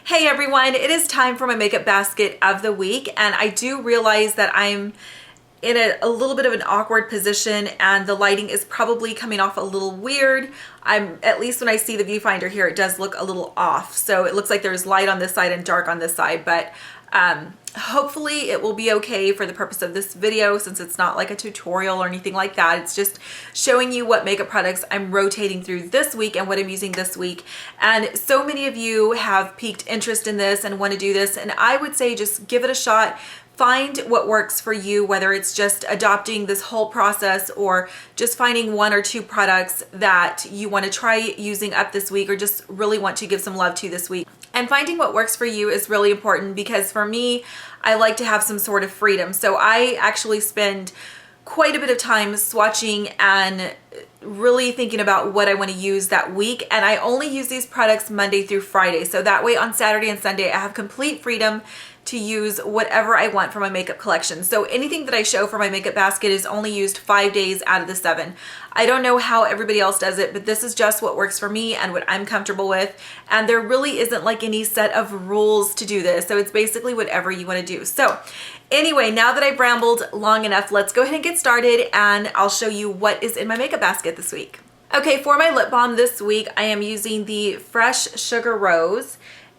Hey everyone, it is time for my makeup basket of the week, and I do realize that I'm in a little bit of an awkward position and the lighting is probably coming off a little weird. At least when I see the viewfinder here, it does look a little off. So it looks like there's light on this side and dark on this side, but hopefully it will be okay for the purpose of this video, since it's not like a tutorial or anything like that. It's just showing you what makeup products I'm rotating through this week and what I'm using this week. And so many of you have piqued interest in this and want to do this, and I would say just give it a shot. Find what works for you, whether it's just adopting this whole process or just finding one or two products that you want to try using up this week or just really want to give some love to this week. And finding what works for you is really important, because for me, I like to have some sort of freedom. So I actually spend quite a bit of time swatching and really thinking about what I want to use that week. And I only use these products Monday through Friday. So that way on Saturday and Sunday, I have complete freedom to use whatever I want for my makeup collection. So anything that I show for my makeup basket is only used 5 days out of the 7. I don't know how everybody else does it, but this is just what works for me and what I'm comfortable with. And there really isn't like any set of rules to do this. So it's basically whatever you want to do. So anyway, now that I've rambled long enough, let's go ahead and get started and I'll show you what is in my makeup basket this week. Okay, for my lip balm this week, I am using the Fresh Sugar Rose.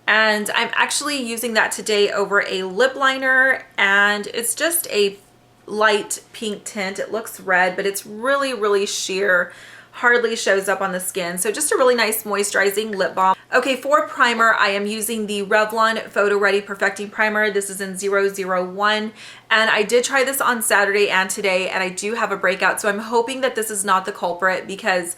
And I'm actually using that today over a lip liner, and it's just a light pink tint. It looks red, but it's really, really sheer. Hardly shows up on the skin. So just a really nice moisturizing lip balm. Okay, for primer, I am using the Revlon Photo Ready Perfecting Primer. This is in 001. And I did try this on Saturday and today, and I do have a breakout. So I'm hoping that this is not the culprit, because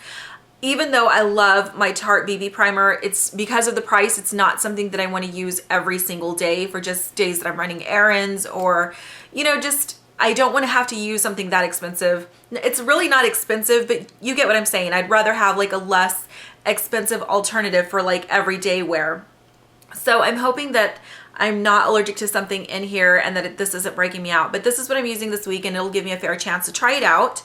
even though I love my Tarte BB primer, it's because of the price, it's not something that I want to use every single day for just days that I'm running errands, or, you know, just I don't want to have to use something that expensive. It's really not expensive, but you get what I'm saying. I'd rather have like a less expensive alternative for like everyday wear. So I'm hoping that I'm not allergic to something in here and that this isn't breaking me out. But this is what I'm using this week, and it'll give me a fair chance to try it out.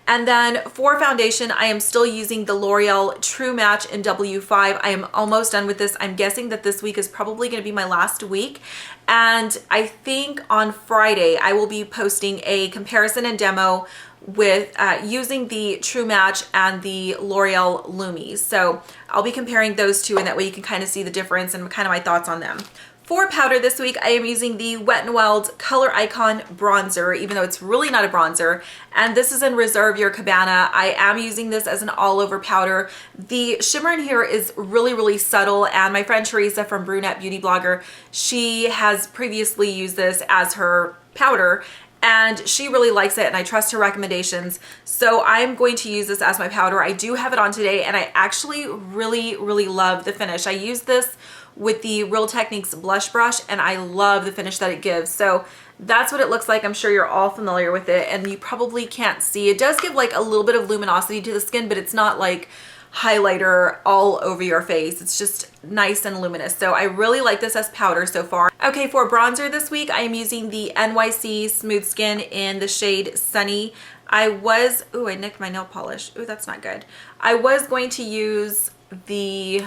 And then for foundation, I am still using the L'Oreal True Match in W5. I am almost done with this. I'm guessing that this week is probably going to be my last week. And I think on Friday, I will be posting a comparison and demo with using the True Match and the L'Oreal Lumis. So I'll be comparing those two, and that way you can kind of see the difference and kind of my thoughts on them. For powder this week, I am using the Wet n Wild Color Icon Bronzer, even though it's really not a bronzer. And this is in Reserve Your Cabana. I am using this as an all-over powder. The shimmer in here is really, really subtle. And my friend Teresa from Brunette Beauty Blogger, she has previously used this as her powder, and she really likes it, and I trust her recommendations. So I'm going to use this as my powder. I do have it on today, and I actually really, really love the finish. I use this with the Real Techniques blush brush, and I love the finish that it gives. So that's what it looks like. I'm sure you're all familiar with it, and you probably can't see. It does give like a little bit of luminosity to the skin, but it's not like highlighter all over your face. It's just nice and luminous. So I really like this as powder so far. Okay, for bronzer this week, I am using the NYC Smooth Skin in the shade Sunny. I nicked my nail polish. Ooh, that's not good. I was going to use the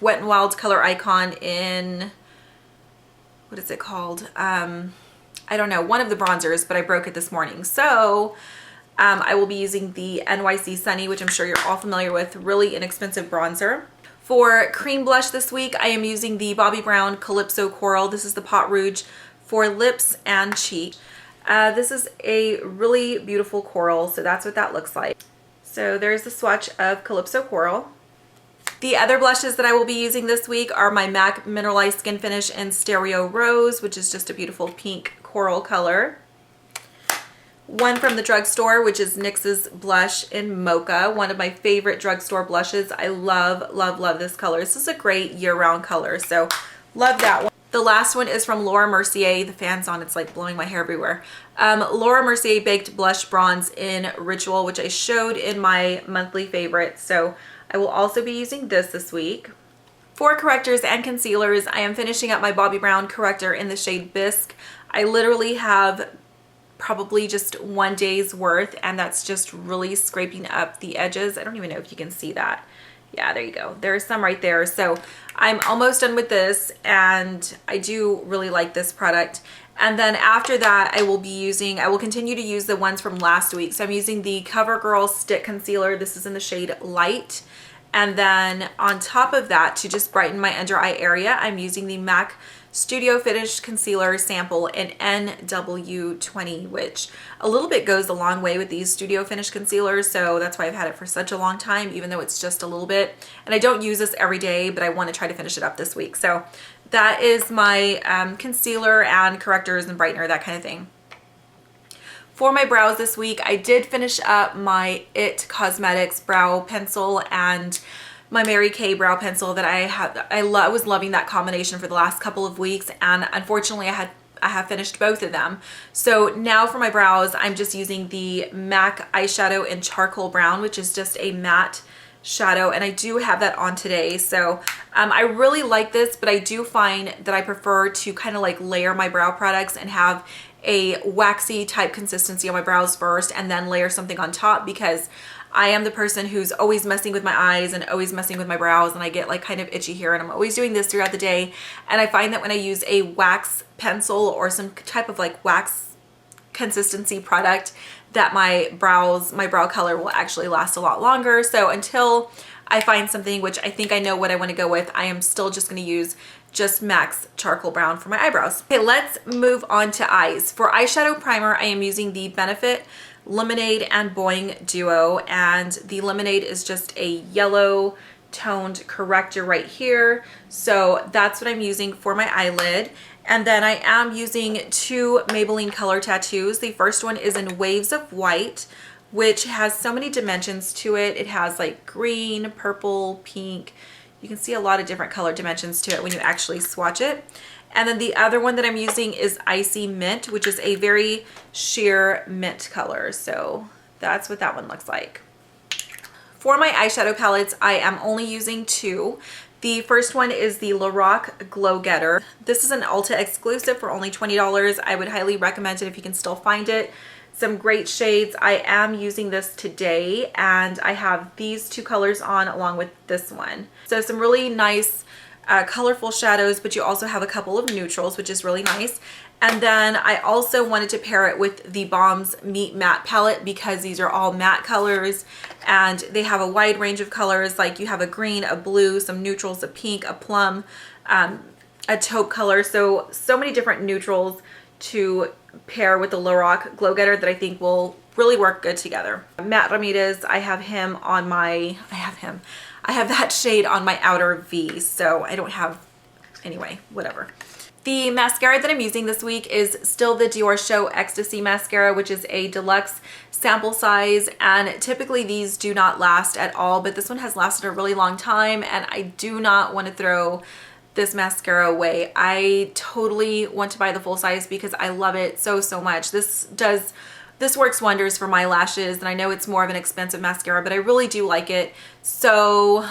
Wet n Wild Color Icon in, what is it called? I don't know, one of the bronzers, but I broke it this morning. So I will be using the NYC Sunny, which I'm sure you're all familiar with, really inexpensive bronzer. For cream blush this week, I am using the Bobbi Brown Calypso Coral. This is the Pot Rouge for lips and cheek. This is a really beautiful coral, so that's what that looks like. So there's the swatch of Calypso Coral. The other blushes that I will be using this week are my MAC Mineralized Skin Finish in Stereo Rose, which is just a beautiful pink coral color. One from the drugstore, which is NYX's blush in Mocha, one of my favorite drugstore blushes. I love, love, love this color. This is a great year-round color, so love that one. The last one is from Laura Mercier. The fan's on, it's like blowing my hair everywhere. Laura Mercier Baked Blush Bronze in Ritual, which I showed in my monthly favorites. So I will also be using this week. For correctors and concealers, I am finishing up my Bobbi Brown corrector in the shade Bisque. I literally have probably just 1 day's worth, and that's just really scraping up the edges. I don't even know if you can see that. Yeah, there you go. There's some right there. So I'm almost done with this, and I do really like this product. And then after that, I will continue to use the ones from last week. So I'm using the CoverGirl Stick Concealer. This is in the shade Light. And then on top of that, to just brighten my under eye area, I'm using the MAC Studio Finish Concealer Sample in NW20, which a little bit goes a long way with these Studio Finish concealers. So that's why I've had it for such a long time, even though it's just a little bit. And I don't use this every day, but I want to try to finish it up this week. So that is my concealer and correctors and brightener, that kind of thing. For my brows this week, I did finish up my IT Cosmetics brow pencil and my Mary Kay brow pencil that I was loving that combination for the last couple of weeks, and unfortunately I have finished both of them. So now for my brows, I'm just using the MAC eyeshadow in Charcoal Brown, which is just a matte shadow, and I do have that on today. So I really like this, but I do find that I prefer to kind of like layer my brow products and have a waxy type consistency on my brows first and then layer something on top, because I am the person who's always messing with my eyes and always messing with my brows, and I get like kind of itchy here, and I'm always doing this throughout the day. And I find that when I use a wax pencil or some type of like wax consistency product, that my brow color will actually last a lot longer. So until I find something, which I think I know what I want to go with, I am still just going to use just MAC's Charcoal Brown for my eyebrows. Okay, let's move on to eyes. For eyeshadow primer, I am using the Benefit Lemonade and Boing Duo, and the Lemonade is just a yellow toned corrector right here. So that's what I'm using for my eyelid. And then I am using two Maybelline Color Tattoos. The first one is in Waves of White, which has so many dimensions to it. It has like green, purple, pink. You can see a lot of different color dimensions to it when you actually swatch it. And then the other one that I'm using is Icy Mint, which is a very sheer mint color. So that's what that one looks like. For my eyeshadow palettes, I am only using two. The first one is the Lorac Glogetter. This is an Ulta exclusive for only $20. I would highly recommend it if you can still find it. Some great shades. I am using this today, and I have these two colors on along with this one. So some really nice colorful shadows, but you also have a couple of neutrals, which is really nice. And then I also wanted to pair it with the Balm's Meet Matte palette, because these are all matte colors and they have a wide range of colors. Like you have a green, a blue, some neutrals, a pink, a plum, a taupe color. So many different neutrals to pair with the Lorac Glogetter that I think will really work good together. Matt Ramirez, I have that shade on my outer V, so I don't have, anyway, whatever. The mascara that I'm using this week is still the Dior Show Ecstasy mascara, which is a deluxe sample size, and typically these do not last at all, but this one has lasted a really long time, and I do not want to throw this mascara away. I totally want to buy the full size because I love it so much. This works wonders for my lashes, and I know it's more of an expensive mascara, but I really do like it. So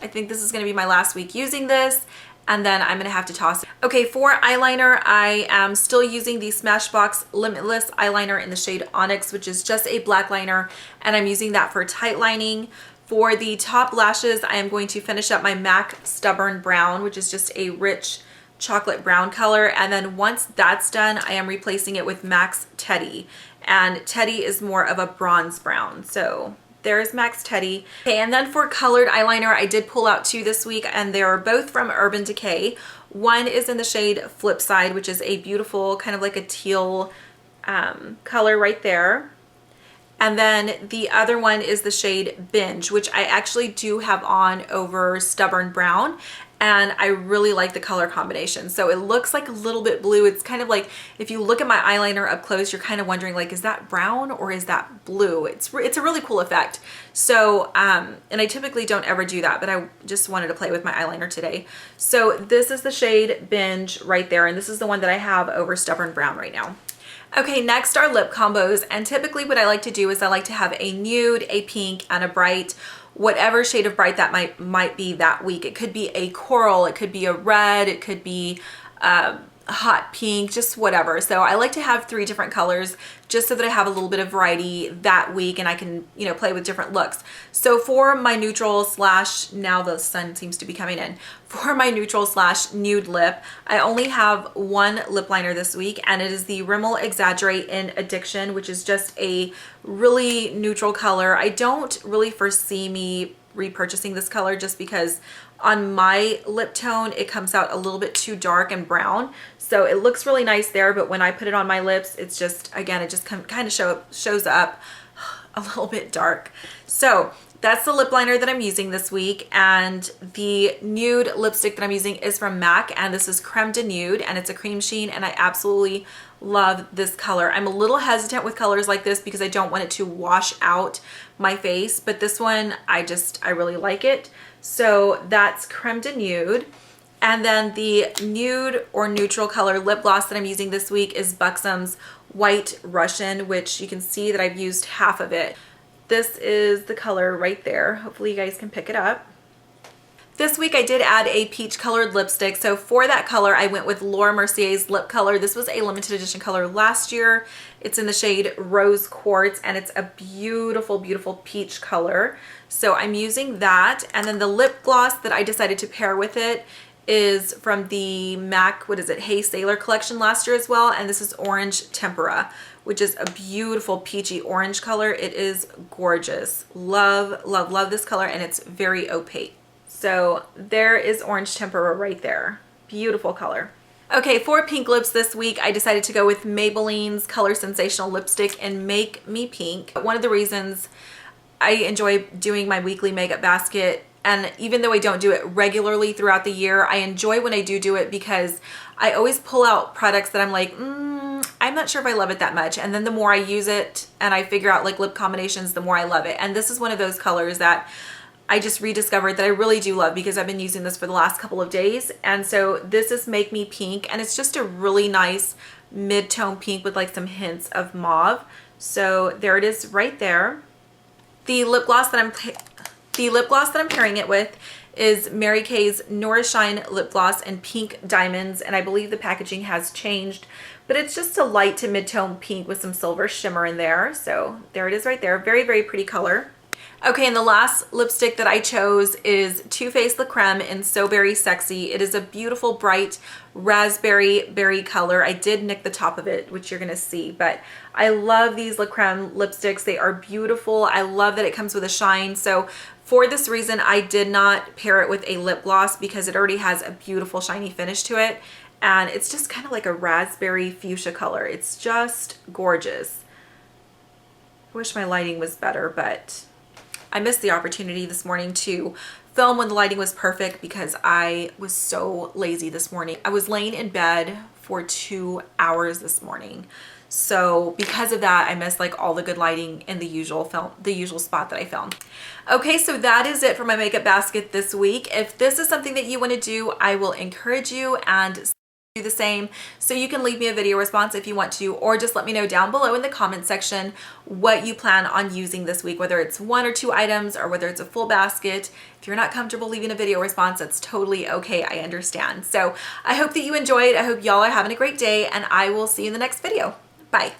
I think this is going to be my last week using this, and then I'm going to have to toss it. Okay, for eyeliner, I am still using the Smashbox Limitless eyeliner in the shade Onyx, which is just a black liner, and I'm using that for tight lining. For the top lashes, I am going to finish up my MAC Stubborn Brown, which is just a rich chocolate brown color, and then once that's done, I am replacing it with MAC's Teddy, and Teddy is more of a bronze brown. So there's MAC's Teddy. Okay, and then for colored eyeliner, I did pull out two this week, and they are both from Urban Decay. One is in the shade Flipside, which is a beautiful kind of like a teal color right there. And then the other one is the shade Binge, which I actually do have on over Stubborn Brown, and I really like the color combination. So it looks like a little bit blue. It's kind of like, if you look at my eyeliner up close, you're kind of wondering like, is that brown or is that blue? It's a really cool effect. So, and I typically don't ever do that, but I just wanted to play with my eyeliner today. So this is the shade Binge right there, and this is the one that I have over Stubborn Brown right now. Okay, next are lip combos, and typically what I like to do is I like to have a nude, a pink, and a bright, whatever shade of bright that might be that week. It could be a coral, it could be a red, it could be a hot pink, just whatever. So I like to have 3 different colors just so that I have a little bit of variety that week and I can, you know, play with different looks. So for my neutral slash, now the sun seems to be coming in, for my neutral slash nude lip, I only have 1 lip liner this week, and it is the Rimmel Exaggerate in Addiction, which is just a really neutral color. I don't really foresee me repurchasing this color just because on my lip tone it comes out a little bit too dark and brown, so it looks really nice there, but when I put it on my lips, it's just, again, it just kind of shows up a little bit dark. So that's the lip liner that I'm using this week, and the nude lipstick that I'm using is from MAC, and this is Creme de Nude, and it's a cream sheen, and I absolutely love this color. I'm a little hesitant with colors like this because I don't want it to wash out my face, but this one, I really like it. So that's Creme de Nude. And then the nude or neutral color lip gloss that I'm using this week is Buxom's White Russian, which you can see that I've used half of it. This is the color right there. Hopefully you guys can pick it up. This week I did add a peach colored lipstick. So for that color, I went with Laura Mercier's lip color. This was a limited edition color last year. It's in the shade Rose Quartz, and it's a beautiful, beautiful peach color. So I'm using that. And then the lip gloss that I decided to pair with it is from the MAC, what is it, Hey Sailor collection last year as well. And this is Orange Tempera, which is a beautiful peachy orange color. It is gorgeous. Love, love, love this color, and it's very opaque. So there is Orange Tempera right there. Beautiful color. Okay, for pink lips this week, I decided to go with Maybelline's Color Sensational Lipstick in Make Me Pink. One of the reasons I enjoy doing my weekly makeup basket, and even though I don't do it regularly throughout the year, I enjoy when I do it because I always pull out products that I'm like, I'm not sure if I love it that much. And then the more I use it and I figure out like lip combinations, the more I love it. And this is one of those colors that I just rediscovered that I really do love because I've been using this for the last couple of days. And so this is Make Me Pink, and it's just a really nice mid-tone pink with like some hints of mauve. So there it is right there. The lip gloss that I'm pairing it with is Mary Kay's Nora Shine Lip Gloss in Pink Diamonds, and I believe the packaging has changed, but it's just a light to mid-tone pink with some silver shimmer in there. So there it is right there. Very, very pretty color. Okay, and the last lipstick that I chose is Too Faced La Creme in So Berry Sexy. It is a beautiful, bright raspberry berry color. I did nick the top of it, which you're gonna see, but I love these La Creme lipsticks. They are beautiful. I love that it comes with a shine. So for this reason, I did not pair it with a lip gloss because it already has a beautiful shiny finish to it. And it's just kind of like a raspberry fuchsia color. It's just gorgeous. I wish my lighting was better, but I missed the opportunity this morning to film when the lighting was perfect because I was so lazy this morning. I was laying in bed for 2 hours this morning. So because of that, I missed like all the good lighting in the usual spot that I filmed. Okay, so that is it for my makeup basket this week. If this is something that you want to do, I will encourage you and do the same. So you can leave me a video response if you want to, or just let me know down below in the comment section what you plan on using this week, whether it's 1 or 2 items or whether it's a full basket. If you're not comfortable leaving a video response, that's totally okay. I understand. So I hope that you enjoyed. I hope y'all are having a great day, and I will see you in the next video. Bye.